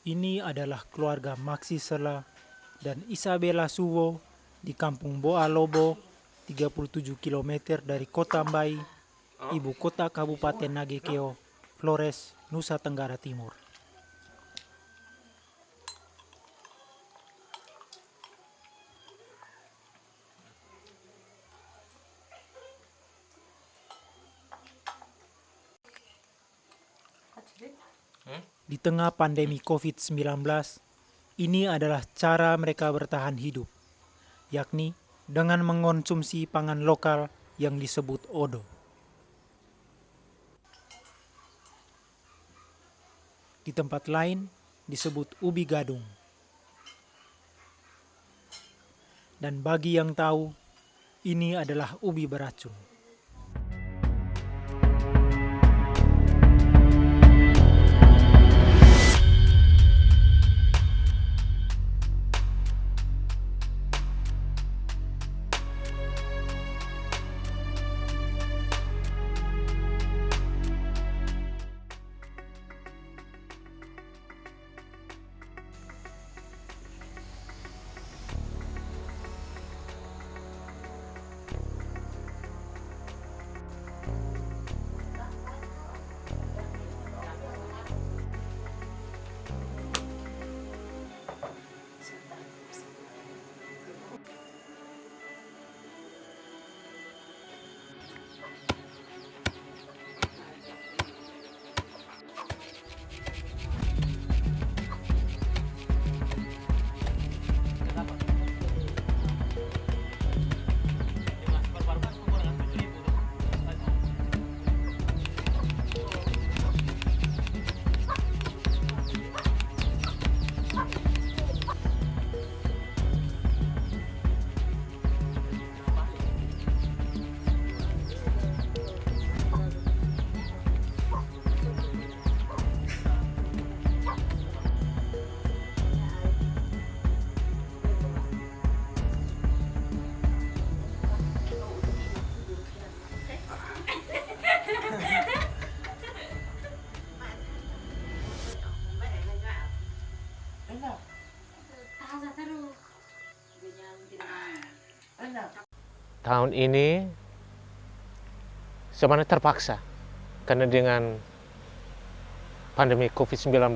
Ini adalah keluarga Maxi Sela dan Isabella Suwo di kampung Boa Lobo, 37 km dari kota Mbai, ibu kota Kabupaten Nagekeo, Flores, Nusa Tenggara Timur. Di tengah pandemi COVID-19, ini adalah cara mereka bertahan hidup, yakni dengan mengonsumsi pangan lokal yang disebut odo. Di tempat lain disebut ubi gadung. Dan bagi yang tahu, ini adalah ubi beracun. Tahun ini sebenarnya terpaksa karena dengan pandemi COVID-19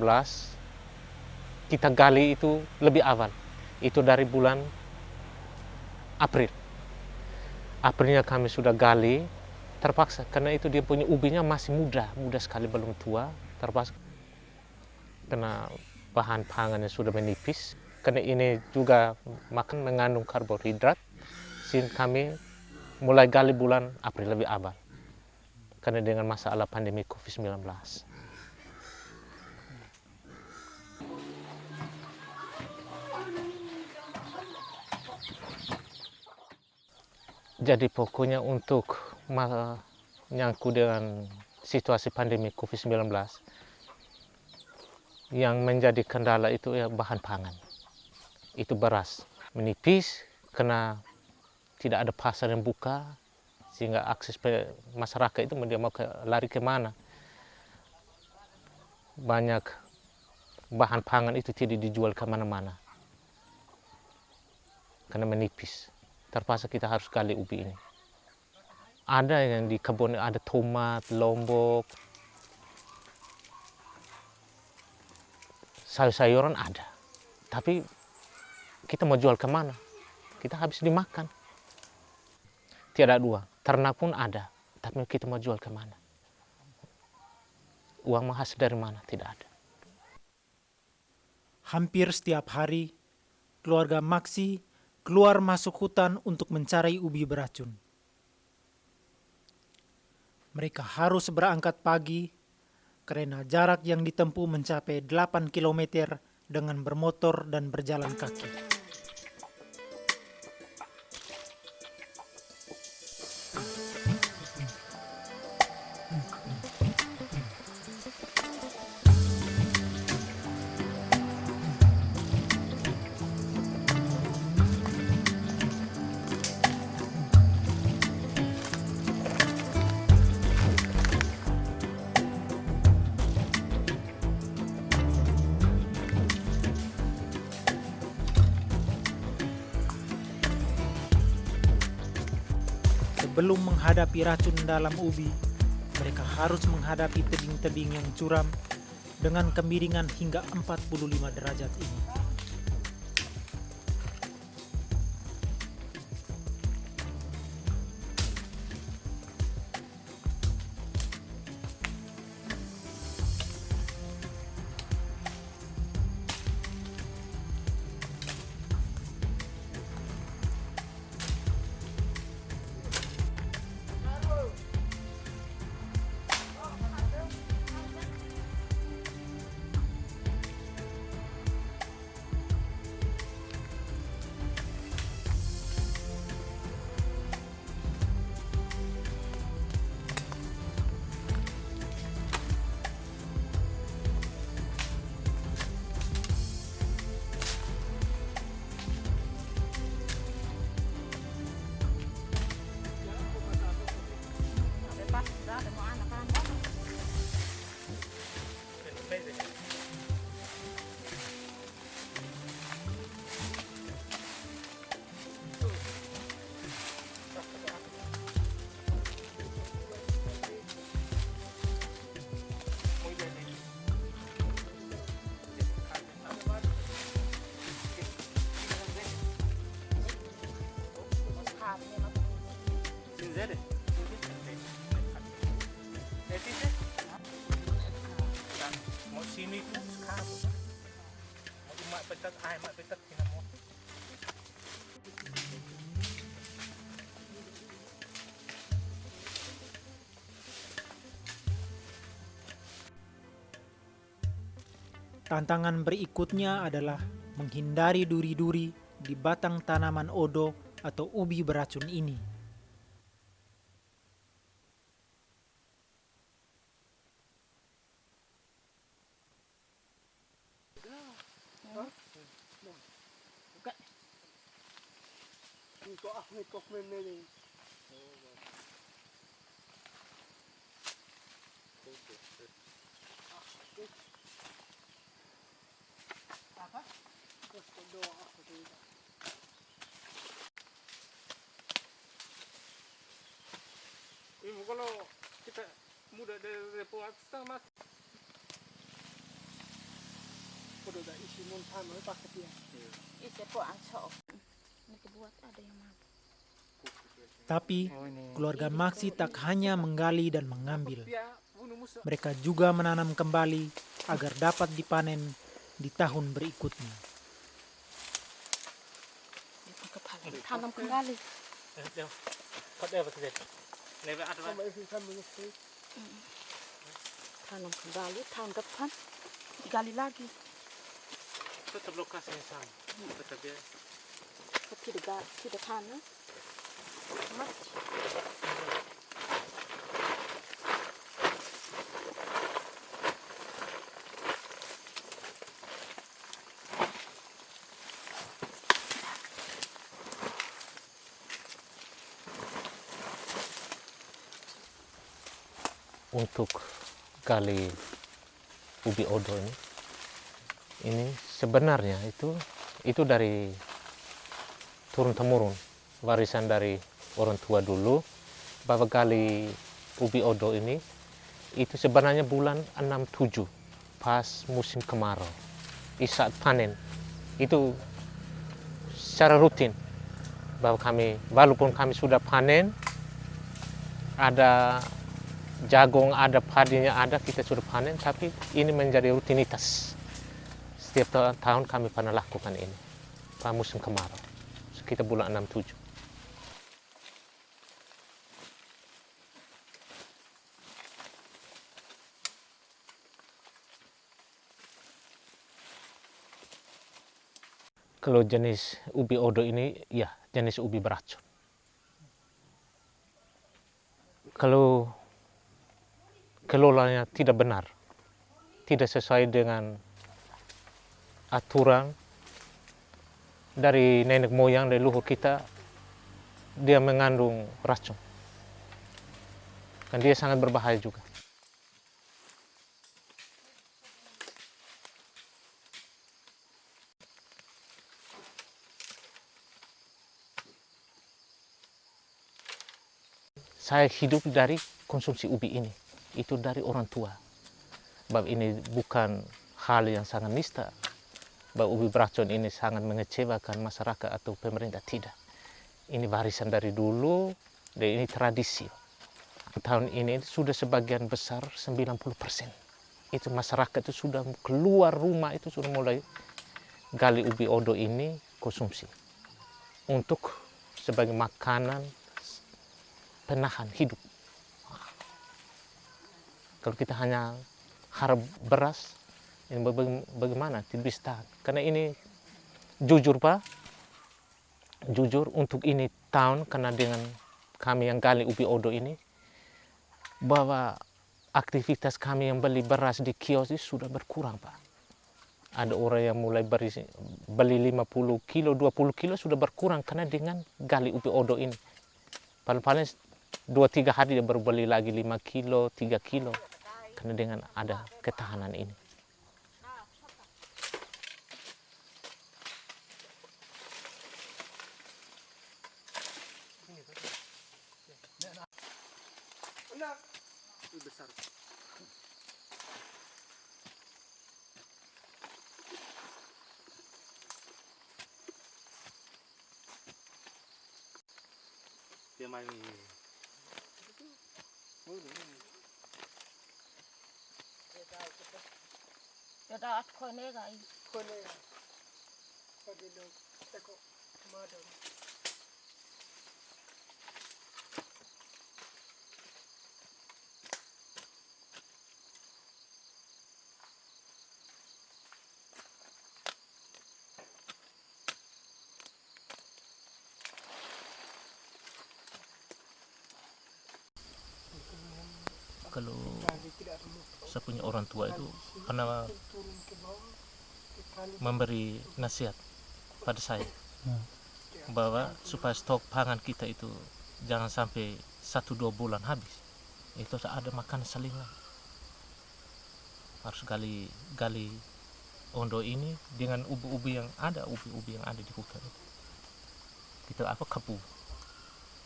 kita gali itu lebih awal, itu dari bulan April. Aprilnya kami sudah gali, terpaksa karena itu dia punya ubinya masih muda sekali, belum tua, terpaksa karena bahan pangannya sudah menipis, karena ini juga makan mengandung karbohidrat. Sehingga kami mulai gali bulan April lebih awal karena dengan masalah pandemi COVID-19. Jadi pokoknya untuk menyangkut dengan situasi pandemi COVID-19, yang menjadi kendala itu ya bahan pangan. Itu beras menipis karena tidak ada pasar yang buka, sehingga akses masyarakat itu dia mau lari kemana. Banyak bahan pangan itu tidak dijual kemana-mana karena menipis. Terpaksa kita harus gali ubi ini. Ada yang di kebun, ada tomat, lombok, sayur-sayuran ada. Tapi kita mau jual kemana? Kita habis dimakan. Tidak ada uang, ternak pun ada, tapi kita mau jual kemana? Uang hasil dari mana? Tidak ada. Hampir setiap hari, keluarga Maxi keluar masuk hutan untuk mencari ubi beracun. Mereka harus berangkat pagi karena jarak yang ditempuh mencapai 8 km dengan bermotor dan berjalan kaki. Sebelum menghadapi racun dalam ubi, mereka harus menghadapi tebing-tebing yang curam dengan kemiringan hingga 45 derajat ini. Tantangan berikutnya adalah menghindari duri-duri di batang tanaman odo atau ubi beracun ini. Kalau kita muda dari Puasa mas. Udah isi montan mau pakai dia. Isi po ang sok. Nagbuat ada yang mau. Tapi keluarga Maksi tak hanya menggali dan mengambil. Mereka juga menanam kembali agar dapat dipanen di tahun berikutnya. Tanam kembali. Sama isi sama isi. Tanam kembali tahun depan digali lagi. Tetap lokasi yang sama. Tetap ya. Tidak tanam. Mati. Untuk gali ubi odo ini sebenarnya itu dari turun temurun, warisan dari orang tua dulu. Bahwa gali ubi odo ini itu sebenarnya bulan 6-7 pas musim kemarau, saat panen itu secara rutin. Bahwa walaupun kami sudah panen, ada jagung, ada padinya, ada kita sudah panen, tapi ini menjadi rutinitas. Setiap tahun kami pernah lakukan ini pada musim kemarau, sekitar bulan 6-7. Kalau jenis ubi odo ini, ya jenis ubi beracun. Kalau kelolanya tidak benar, tidak sesuai dengan aturan dari nenek moyang, dari leluhur kita, dia mengandung racun. Dan dia sangat berbahaya juga. saya hidup dari konsumsi ubi ini. Itu dari orang tua. Sebab ini bukan hal yang sangat nista. Bahwa ubi beracun ini sangat mengecewakan masyarakat atau pemerintah. Tidak. Ini warisan dari dulu dan ini tradisi. Tahun ini sudah sebagian besar 90%. Itu masyarakat itu sudah keluar rumah itu sudah mulai gali ubi odo ini konsumsi. Untuk sebagai makanan penahan hidup. Kalau kita hanya harap beras, ini bagaimana? Tidak bisa tahan. Karena ini jujur Pak, jujur untuk ini tahun karena dengan kami yang gali ubi odo ini, bahwa aktivitas kami yang beli beras di kios itu sudah berkurang Pak. Ada orang yang mulai beli 50 kilo, 20 kilo sudah berkurang karena dengan gali ubi odo ini. Paling-paling 2-3 hari dia baru beli lagi 5 kilo, 3 kilo. Karena dengan ada ketahanan ini. Lebih besar. Dia main ini. Dia dah kau ni gai. Kone. Kode lo. Teko. Madam. Kalau saya punya orang tua itu pernah memberi nasihat pada saya bahwa supaya stok pangan kita itu jangan sampai 1-2 bulan habis. Itu ada makan selingan. Harus gali ondo ini dengan ubi-ubi yang ada, ubi-ubi yang ada di hutan itu. Kita kebu.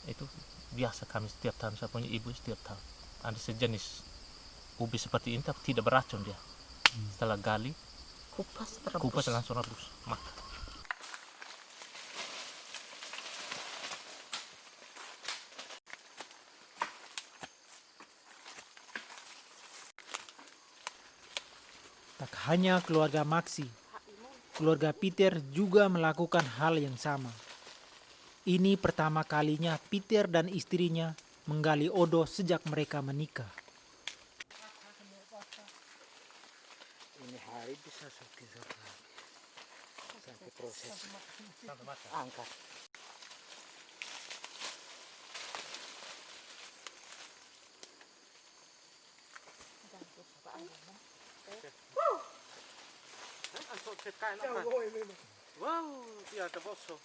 Itu biasa kami setiap tahun, saya punya ibu setiap tahun. Ada sejenis ubi seperti ini tapi tidak beracun dia. Setelah gali, kupas langsung rebus makan. Tak hanya keluarga Maksi, keluarga Peter juga melakukan hal yang sama. Ini pertama kalinya Peter dan istrinya menggali odo sejak mereka menikah. Ini hari bisa sampai proses angkat. Wow, dia ada bosok.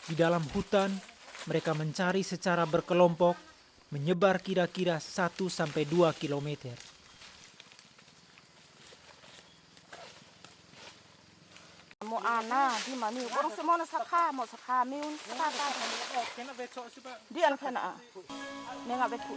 Di dalam hutan, mereka mencari secara berkelompok, menyebar kira-kira 1-2 kilometer. Mo ana di mami orang semua nak sakha mo sakha miun sakha. Kena becok sih Pak. Dia nak kena. Nenga betul.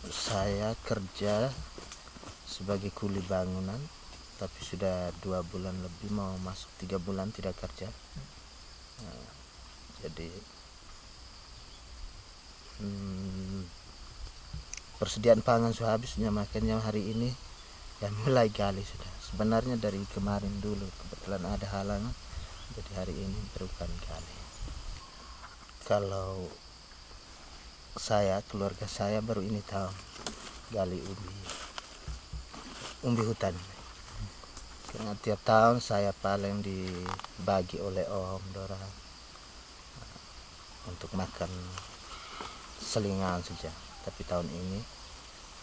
Saya kerja sebagai kuli bangunan, tapi sudah 2 bulan lebih, mau masuk 3 bulan tidak kerja. Nah, jadi persediaan pangan sudah habisnya, makanya hari ini ya mulai gali sudah. Sebenarnya dari kemarin dulu, kebetulan ada halangan, jadi hari ini berupan gali. Kalau saya, keluarga saya baru ini tahun gali umbi hutan. Karena tiap tahun saya paling dibagi oleh om dorang untuk makan selingan saja. Tapi tahun ini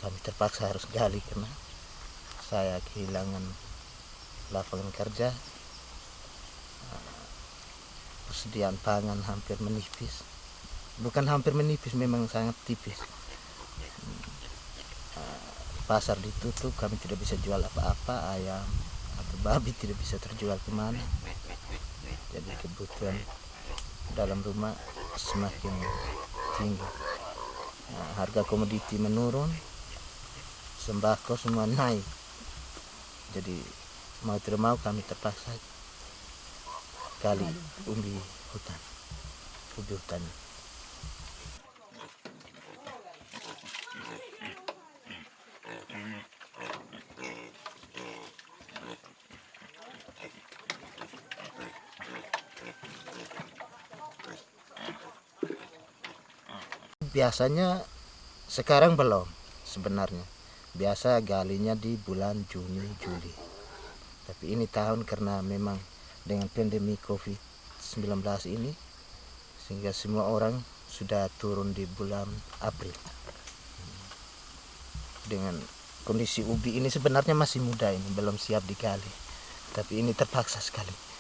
kami terpaksa harus gali karena saya kehilangan lapangan kerja, persediaan pangan hampir menipis. Bukan hampir menipis, memang sangat tipis. Pasar ditutup, kami tidak bisa jual apa-apa, ayam atau babi tidak bisa terjual kemana. Jadi kebutuhan dalam rumah semakin tinggi. Harga komoditi menurun, sembako semua naik. Jadi mau tidak mau kami terpaksa gali umbi hutan. Biasanya sekarang belum sebenarnya. Biasa galinya di bulan Juni, Juli. Tapi ini tahun karena memang dengan pandemi COVID-19 ini, sehingga semua orang sudah turun di bulan April. Dengan kondisi ubi ini sebenarnya masih muda, ini belum siap digali. Tapi ini terpaksa sekali.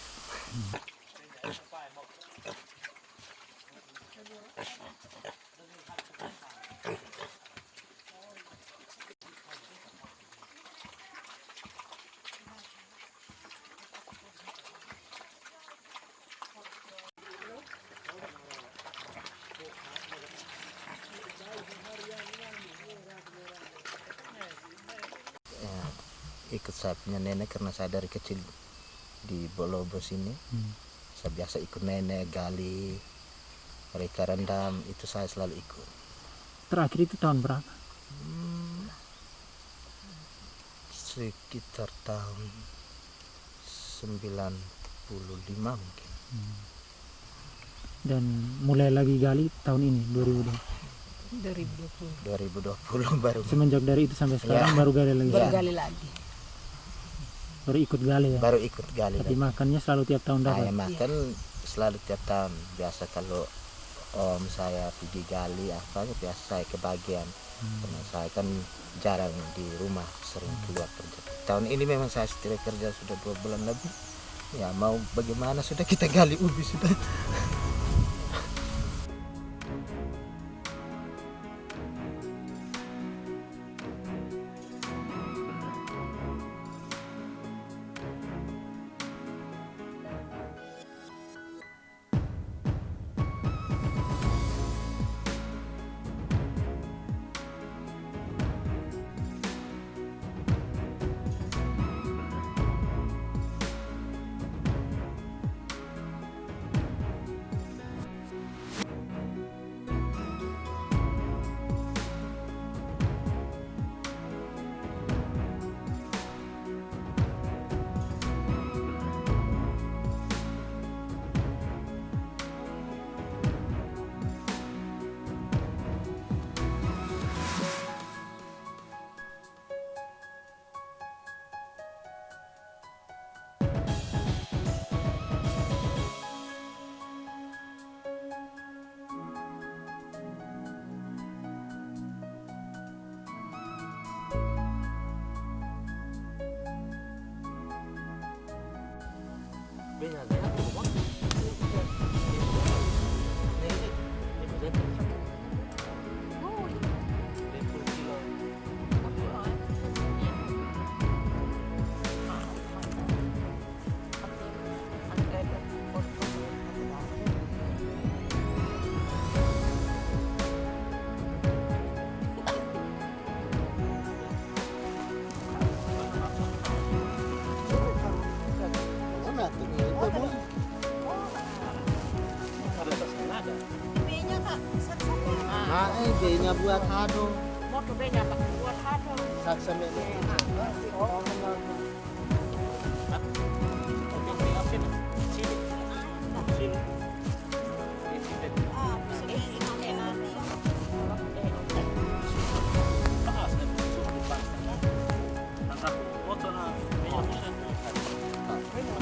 Ikut saya punya nenek karena saya dari kecil di Bolobo sini. Saya biasa ikut nenek gali, mereka rendam, itu saya selalu ikut. Terakhir itu tahun berapa? Sekitar tahun 95 mungkin. Dan mulai lagi gali tahun ini 2020 baru. Semenjak dari itu sampai sekarang baru gali lagi. Ya. Gali lagi. Baru ikut gali ya. Baru ikut gali. Tapi makannya selalu tiap tahun dapat. Makan selalu tiap tahun. Biasa kalau om saya pergi gali apa, biasa saya kebagian. Karena saya kan jarang di rumah, sering keluar kerja. Tahun ini memang saya setia kerja sudah 2 bulan lebih. Ya mau bagaimana, sudah kita gali ubi sudah. ada. B-nya Kak, satu-satu. Nah, B-nya buat hado. Motor B-nya Kak, buat hado. Saksa me.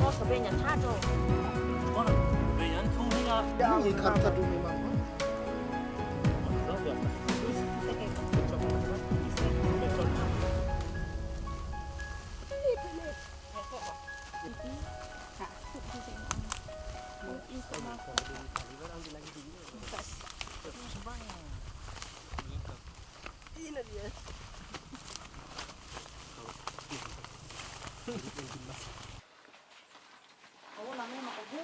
Motor B-nya hado. Ini kartu dulu memang. Oh, namanya maka bu.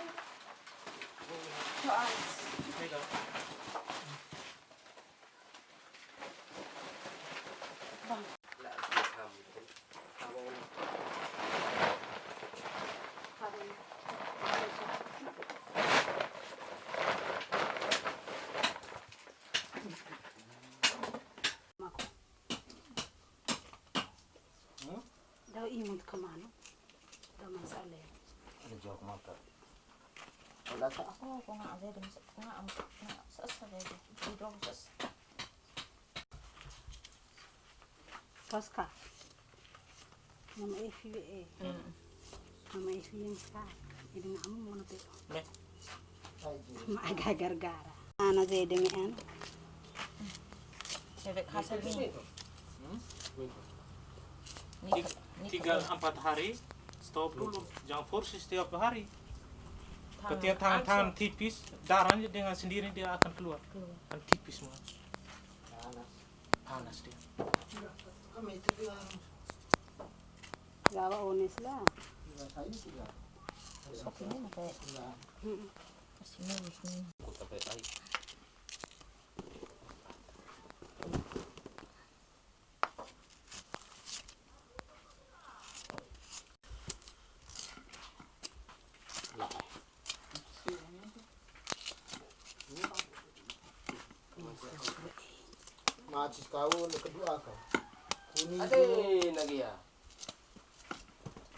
Daw imut kemana? Daw masalah. Ada jauh motor. Wala ka. Ako kung nga ada nga sasa dito. Dito sas. Tosca. Mama FVA. Mama FVA ska. Ini ngamu mono te. Ma aga gargara. Ana zede mi an. Sebek hasil ni. 3-4 hari stop dulu, jangan force setiap hari. Ketika tangan-tangan tipis, darahnya dengan sendiri dia akan keluar. Kan tipis semua. Panas dia. Gawa ones lah. Sok ini maka. Masih mulus ni. Macis kau untuk kedua kau. Kuning. Ade lagi ya.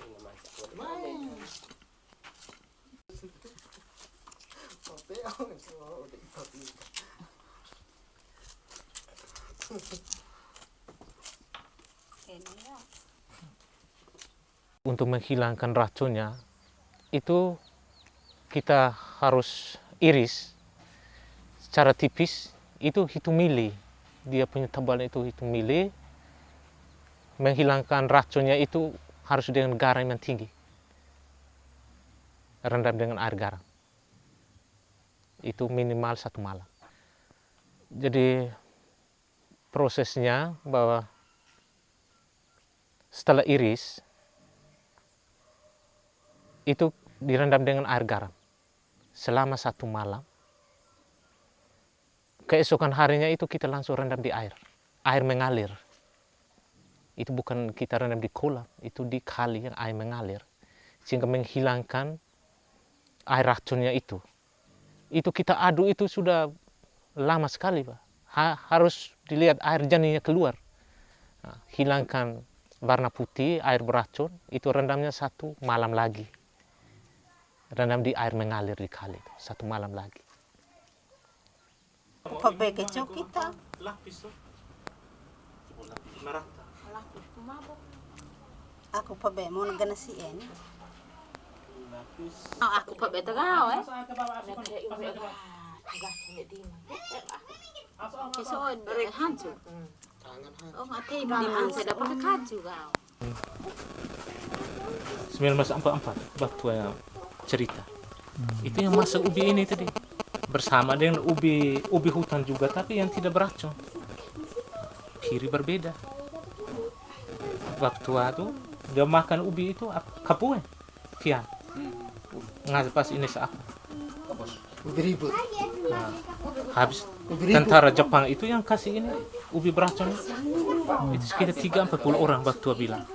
Ini masak. Oke, aku semua udah ikutin. Untuk menghilangkan racunnya itu kita harus iris secara tipis, itu hitung mili. Dia punya tebalnya itu hitung mili. Menghilangkan racunnya itu harus dengan garam yang tinggi. Rendam dengan air garam. Itu minimal 1 malam. Jadi prosesnya bahwa setelah iris itu direndam dengan air garam selama 1 malam. Keesokan harinya itu kita langsung rendam di air mengalir. Itu bukan kita rendam di kolam, itu di kali yang air mengalir, sehingga menghilangkan air racunnya itu. Itu kita aduk itu sudah lama sekali, Pak. Harus dilihat air janinnya keluar. Nah, hilangkan warna putih, air beracun, itu rendamnya 1 malam lagi. Rendam di air mengalir di kali itu 1 malam lagi. Pabeke cok kita. Lapis tuh. Merata. Lapis mabok. Aku pabe mau nagana si en. Lapis. Aku pa beto gao eh. Nagkaya iwi aga. Tiga sini di mana. Kisood hancur. Oh mati di mana saya dapat kaju gao. 1944 waktu yang cerita. Itu yang masak ubi ini tadi. Bersama dengan ubi hutan juga, tapi yang tidak beracun. Ciri berbeda. Waktu itu dia makan ubi itu kapue, Fian. Nggak pas ini saat. Ubi ribut. Nah, habis tentara Jepang itu yang kasih ini ubi beracun. Itu sekitar 30-40 orang waktu bilang.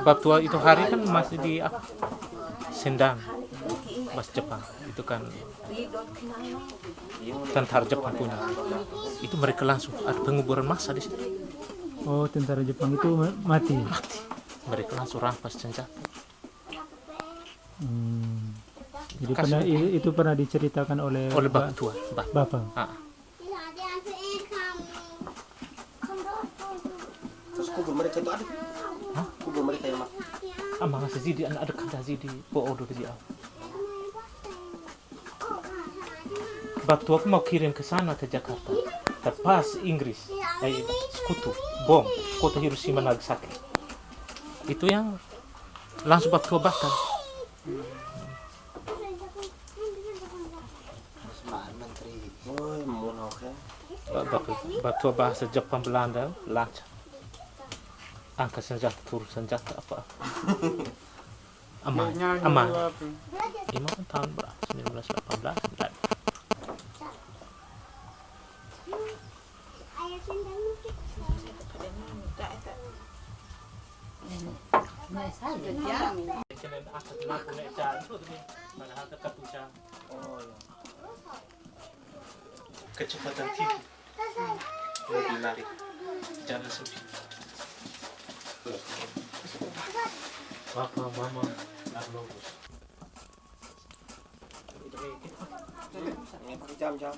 Waktu itu hari kan masih di Sendang. mas Jepang itu kan tentara Jepang punya. Itu mereka langsung ada penguburan massa di situ. Oh, tentara Jepang itu mati. Mereka langsung rampas senjata. Jadi Kasih. itu pernah diceritakan oleh Oleh bapak tua, Bapak. Ah, Terus kubur mereka itu ada? Hah? Kubur mereka yang mati. Amang sezidi ada kada zidi po odo di au. Bapak tua aku mau kirim ke sana ke Jakarta. Pas Inggris, sekutu, bom, kota Hiroshima Nagasaki. Itu yang langsung bapak tua bakar. Oh, mau oke. Bapak tua bahasa Jepang Belanda lancar. Angkat senjata, turun senjata apa? Aman, aman. 5 tahun berapa? 1918. Kecepatan TV mobil lari jalan sepi. Papa, mama, lalu Jam-jam.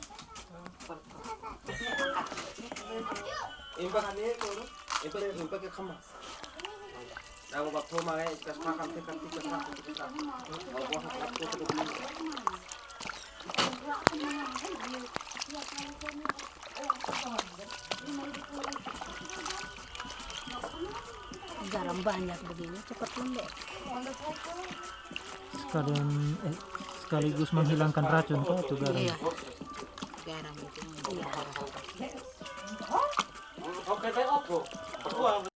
Impak ini itu, impak ke kamar. Aku waktu malah ikas pakam tekan tikas. Garam banyak begini cepat lembek. Sekaligus menghilangkan racun kok itu garam. Iya. Garam itu. Iya. Oke, baik opo. Berdua.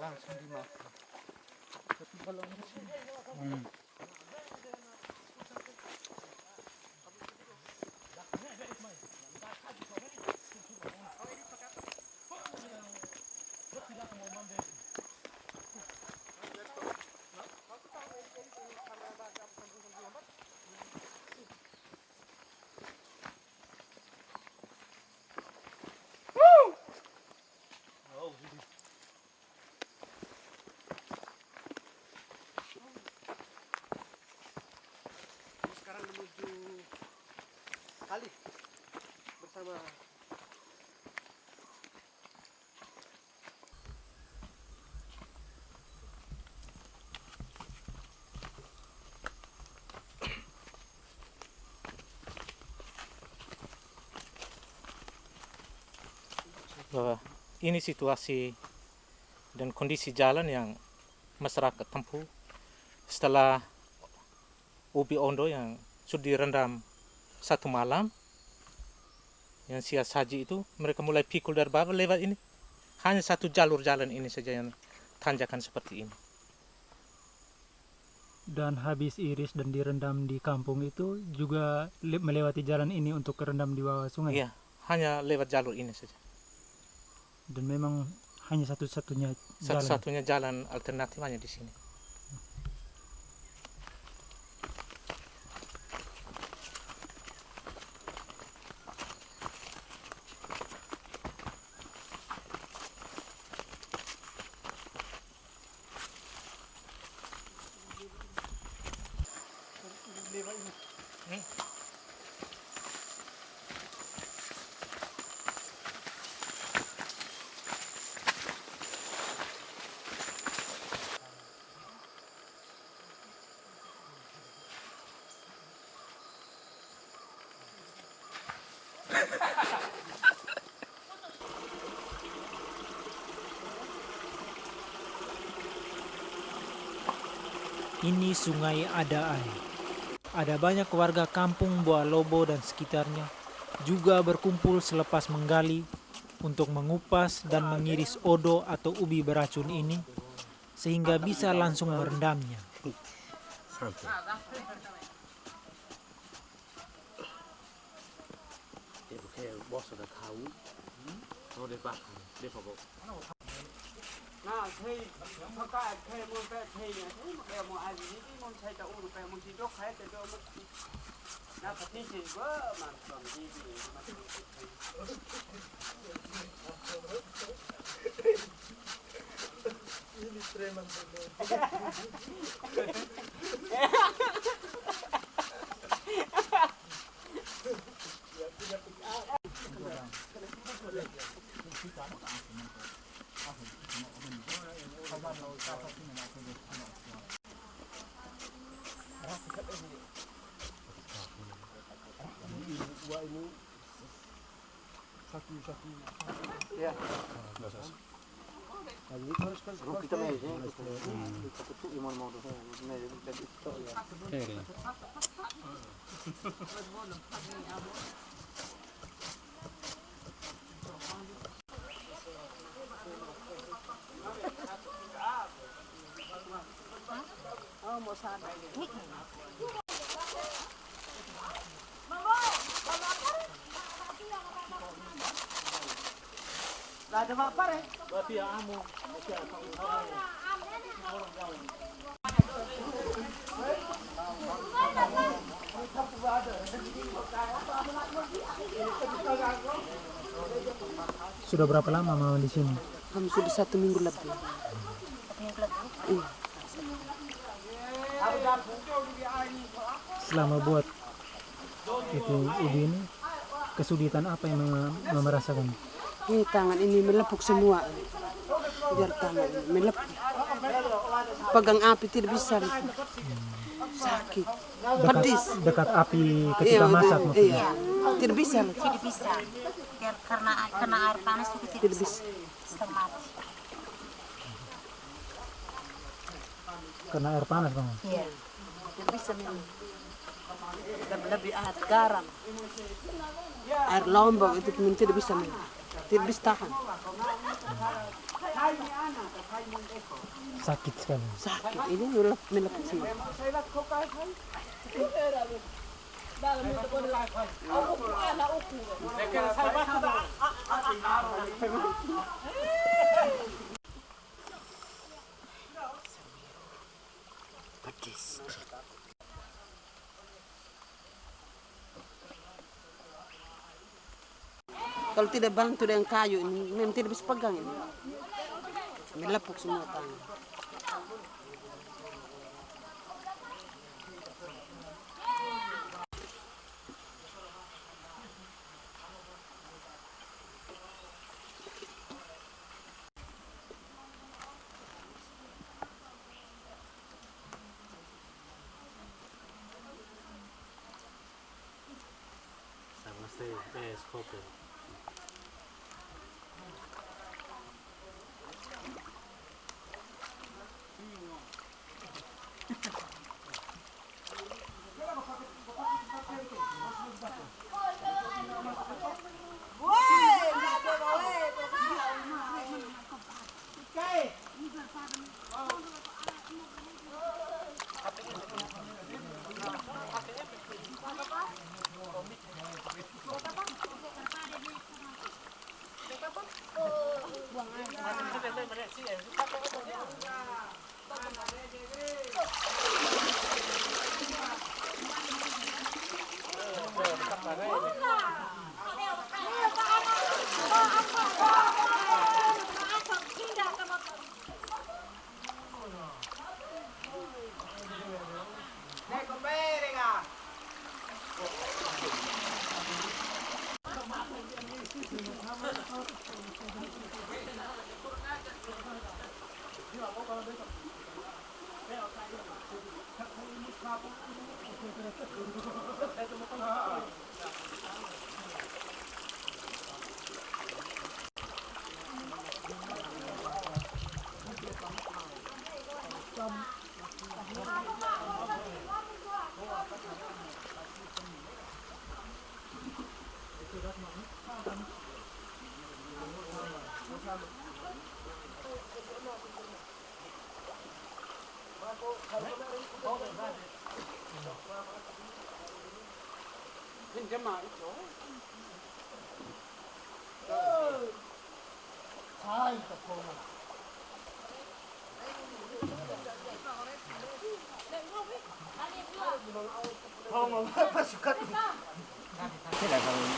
langsung dimakan. Tapi kalau di sini, Sekarang menuju kali bersama bahwa ini situasi dan kondisi jalan yang masyarakat tempuh setelah ubi ondo yang sudah direndam satu malam, yang sias haji itu mereka mulai pikul dari bawah lewat ini. Hanya satu jalur jalan ini saja yang tanjakan seperti ini. Dan habis iris dan direndam di kampung itu juga melewati jalan ini untuk kerendam di bawah sungai. Iya, hanya lewat jalur ini saja. Dan memang hanya satu-satunya jalan. Satu-satunya jalan alternatif hanya di sini. Ini Sungai Adaai. Ada banyak warga kampung Boa Lobo dan sekitarnya juga berkumpul selepas menggali untuk mengupas dan mengiris odo atau ubi beracun ini sehingga bisa langsung merendamnya. Bos sudah tahu, mau dia bakar, dia pokok. Nah, thấy cái cái môn vẽ thấy này, thấy một cái môn ai gì cái môn thấy tao uống cái môn chỉ đốt hay cái đó mất. Nah, cái gì vỡ mà còn gì mà. Sudah berapa lama mama di sini? Kami sudah 1 minggu lebih. Selama buat itu ubi ini, kesulitan apa yang mama rasakan? Ini tangan ini melepuk semua. Biar tangan ini melepuk. Pegang api tidak bisa. Sakit. Pedis. Dekat api ketika masak maksudnya. Iya. Tidak bisa. Tidak bisa. Karena air panas juga Tidak bisa. setengah mati. Karena air panas bang. Iya. Tidak bisa minum. Dan lebih air garam. Air lombok itu minum tidak bisa minum. Tidak bisa tahan. Sakit sekali. Sakit. Ini melepuk semua. Pedis. Kalau tidak bantu dengan kayu ini, memang tidak bisa pegang ini. Melepuk semua tangan.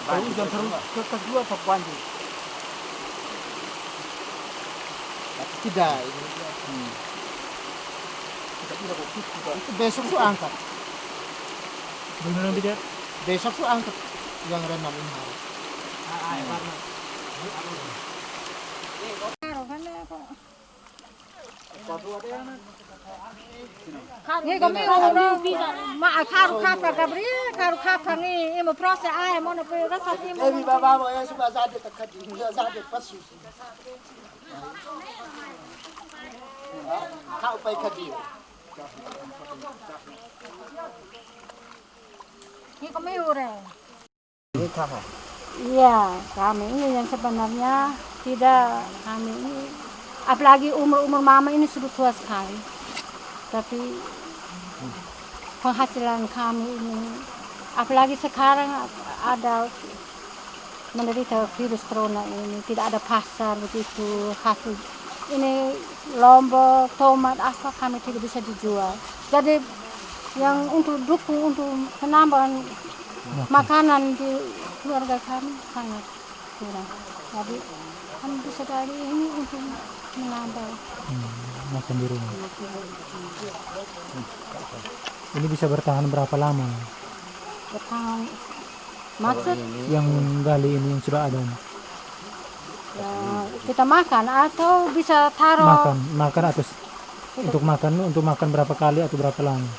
Kalau hujan terus kedua apa banjir? Tapi tidak ini. Itu besok tuh angkat. Benar tidak? Besok tuh angkat yang renam ini hari. Ni kami orang mak karu kapa kabri karu kapa ni imo proses ai mo na pe rasa imo. Eh baba mo ya suka zade takat zade pasu. Kau pai kadi. Ni kami orang. Ini kapa? Iya, kami ini yang sebenarnya tidak kami ini apalagi umur mama ini sudah tua sekali. Tapi penghasilan kami ini apalagi sekarang ada menderita virus corona ini tidak ada pasar begitu hasil ini lombok tomat apa kami tidak bisa dijual jadi yang untuk dukung untuk penambahan makanan di keluarga kami sangat kurang jadi kami bisa dari ini untuk menambah Makan di rumah. Ini bisa bertahan berapa lama? bertahan maksud Yang gali ini yang sudah ada. ya, kita makan atau bisa taruh Makan atau untuk makan berapa kali atau berapa lama?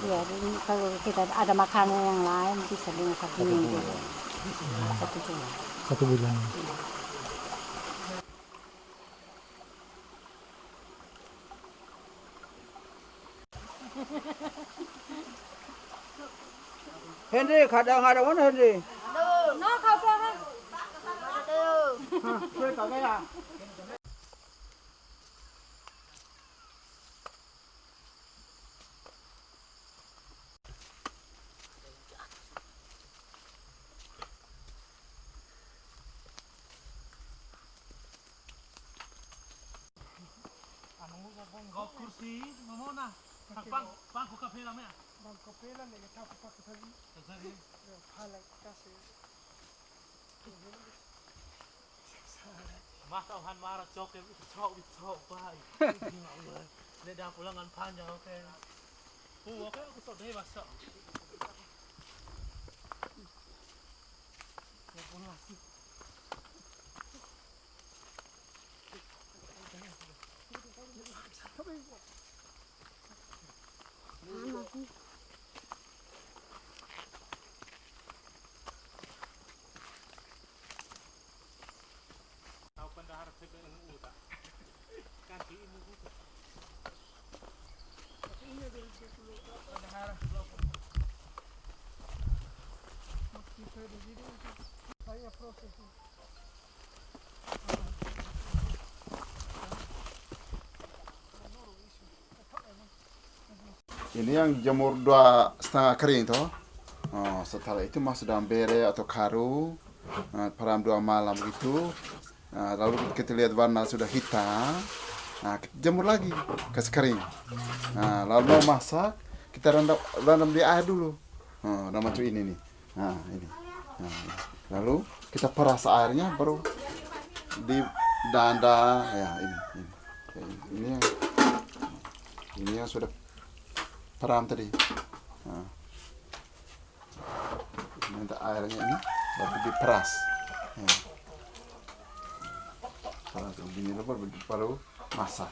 ya, jadi kalau kita ada makanan yang lain bisa dengan 1 minggu 1 bulan 1 bulan. Henry, kadang-kadang mana Henry? no kau jangan Cuy kakak ya. Masa uhan marah cok itu cok baik. Dia dah pulangan panjang oke. Oke aku sok deh masuk. Ya pulang sih. Ini yang jemur 2,5 kering toh. Oh, setelah itu masuk dalam bere atau karu, peram 2 malam gitu. Lalu kita lihat warna sudah hitam. Nah, kita jemur lagi kasih kering. Lalu mau masak, kita rendam di air dulu. Nah, macam ini nih. Nah, ini. Lalu kita peras airnya baru di danda ya ini. Ini yang sudah peram tadi. Minta airnya ini baru diperas. Peras begini baru masak.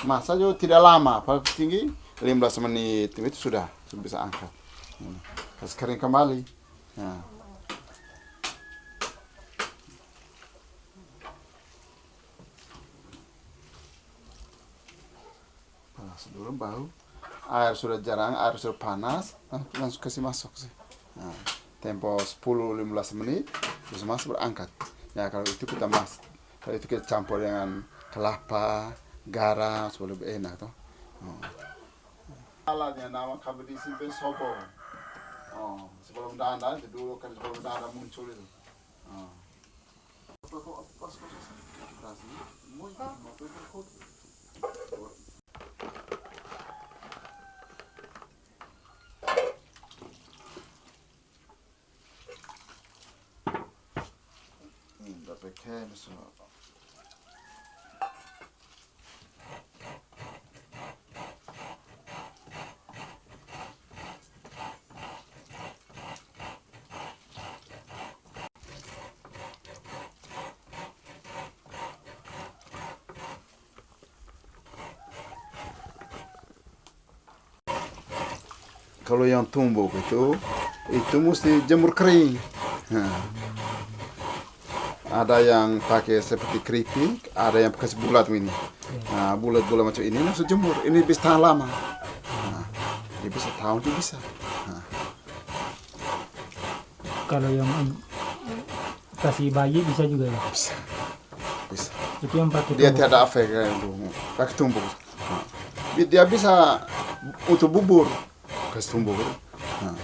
Masak juga tidak lama, paling tinggi 15 menit itu sudah bisa angkat. Kasih kering kembali. Panas dulu baru. Air sudah jarang, air sudah panas, langsung kasih masuk sih. Tempo 10-15 menit, terus masuk berangkat. Ya kalau itu kita masak, kalau itu kita campur dengan kelapa, garam, supaya lebih enak toh. Alatnya nama kami disimpan sobo. Sebelum danda itu dulu kan sebelum danda muncul itu. Oke, masuk. Kalau yang tumbuh itu mesti jemur kering. Nah. Ada yang pakai seperti keripik, ada yang pakai bulat ini. Nah, bulat-bulat macam ini langsung jemur. Ini bisa tahan lama. Nah, ini bisa tahun juga bisa. Nah. Kalau yang kasih bayi bisa juga ya? Bisa. Bisa. Itu yang pakai Dia tumbuk. tiada efek kayak itu. Pakai tumbuk. Nah. Dia bisa untuk bubur. Kasih tumbuk. Nah.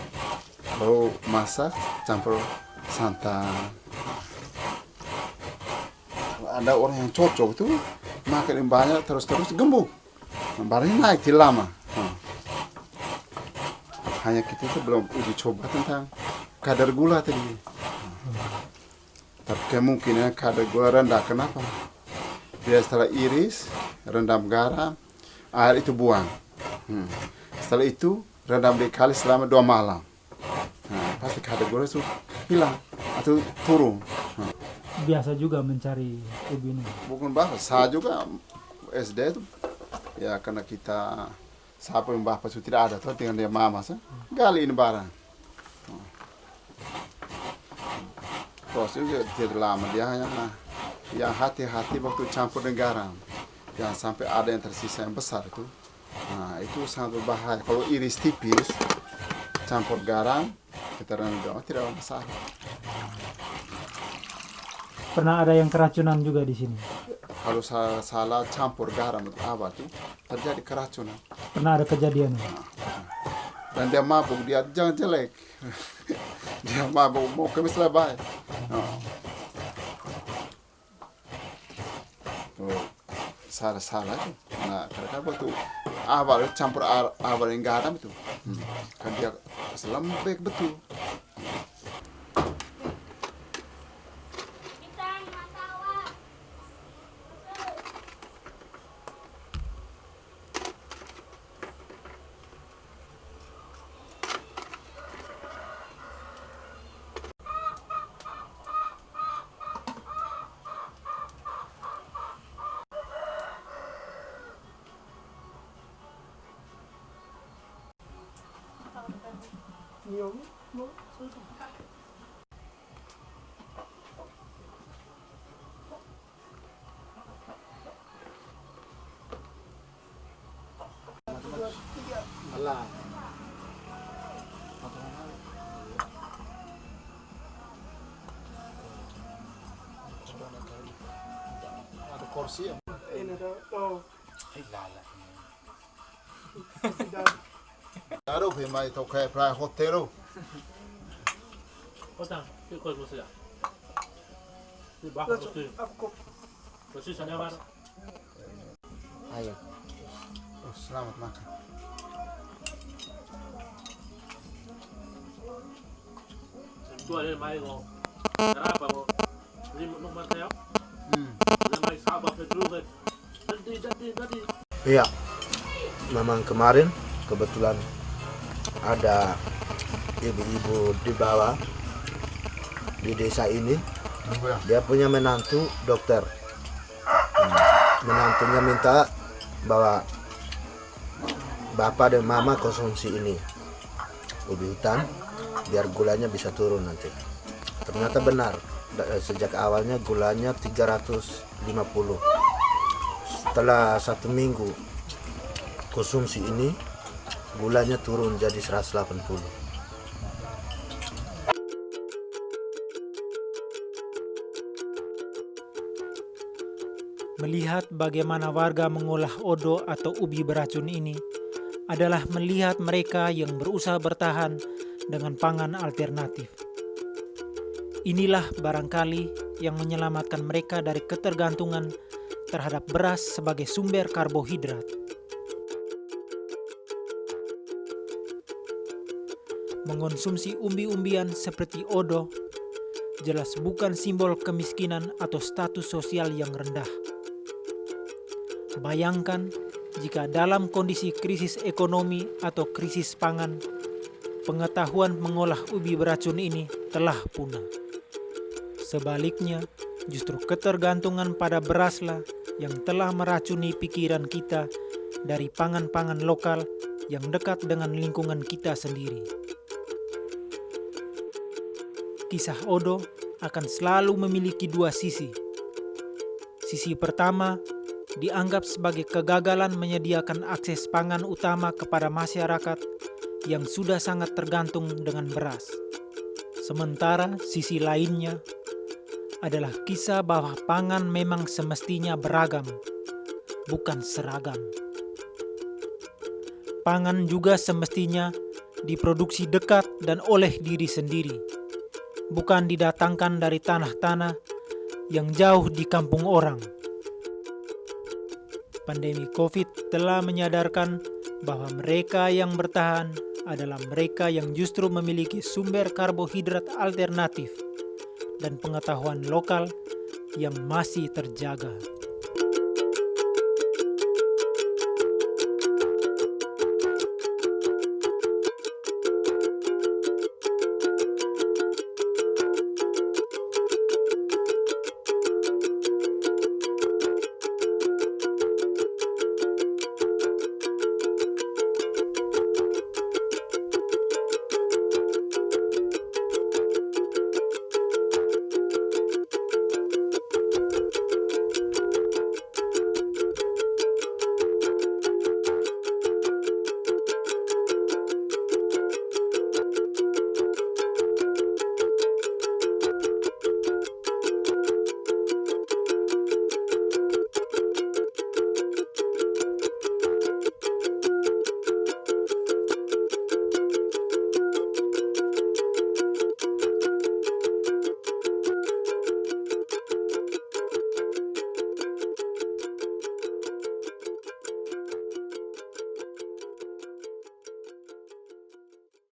Lalu masak, campur santan. Ada orang yang cocok itu makan yang banyak terus-terus gemuk. Barangnya naik tidak lama. Hanya kita itu belum uji coba tentang kadar gula tadi. Tapi kemungkinan kadar gula rendah. Kenapa? Dia setelah iris, rendam garam, air itu buang. Setelah itu rendam dikali selama 2 malam. Pasti kadar gula itu hilang atau turun. Biasa juga mencari ubi ini. Bukan bapak, saya juga SD itu ya karena kita siapa yang bapak itu tidak ada tuh dengan dia mama sih gali ini barang. Terus juga tidak lama dia hanya yang hati-hati waktu campur dengan garam, jangan sampai ada yang tersisa yang besar itu. Nah itu sangat berbahaya. Kalau iris tipis campur garam kita rendam tidak ada masalah. Pernah ada yang keracunan juga di sini. Kalau salah campur garam itu apa tuh terjadi keracunan. Pernah ada kejadian. Dan dia mabuk, dia jangan jelek. Dia mabuk mau ke baik. Salah itu. Nah, karena waktu awal campur awal yang garam itu, kan dia lembek betul. Allah. Ada kursi ya? Ini ada. Oh. Taruh himai tau kayak pra hotel. Otang, itu kau mesti ya. Itu bahkan mesti. Mesti sana mana? Ayo. Oh, selamat makan. Itu ada mai go. Kenapa go? Ini nuk mana ya? Ada mai sahabat kedua. Tadi. Iya, memang kemarin kebetulan ada ibu-ibu di bawah di desa ini, dia punya menantu dokter. Menantunya minta bahwa bapak dan mama konsumsi ini ubi hutan biar gulanya bisa turun nanti. Ternyata benar, sejak awalnya gulanya 350. Setelah 1 minggu konsumsi ini, gulanya turun jadi 180. Melihat bagaimana warga mengolah odo atau ubi beracun ini adalah melihat mereka yang berusaha bertahan dengan pangan alternatif. Inilah barangkali yang menyelamatkan mereka dari ketergantungan terhadap beras sebagai sumber karbohidrat. Mengonsumsi umbi-umbian seperti odo jelas bukan simbol kemiskinan atau status sosial yang rendah. Bayangkan jika dalam kondisi krisis ekonomi atau krisis pangan, pengetahuan mengolah ubi beracun ini telah punah. Sebaliknya, justru ketergantungan pada beraslah yang telah meracuni pikiran kita dari pangan-pangan lokal yang dekat dengan lingkungan kita sendiri. Kisah Odo akan selalu memiliki dua sisi. Sisi pertama dianggap sebagai kegagalan menyediakan akses pangan utama kepada masyarakat yang sudah sangat tergantung dengan beras. Sementara sisi lainnya adalah kisah bahwa pangan memang semestinya beragam, bukan seragam. Pangan juga semestinya diproduksi dekat dan oleh diri sendiri, bukan didatangkan dari tanah-tanah yang jauh di kampung orang. Pandemi COVID telah menyadarkan bahwa mereka yang bertahan adalah mereka yang justru memiliki sumber karbohidrat alternatif dan pengetahuan lokal yang masih terjaga.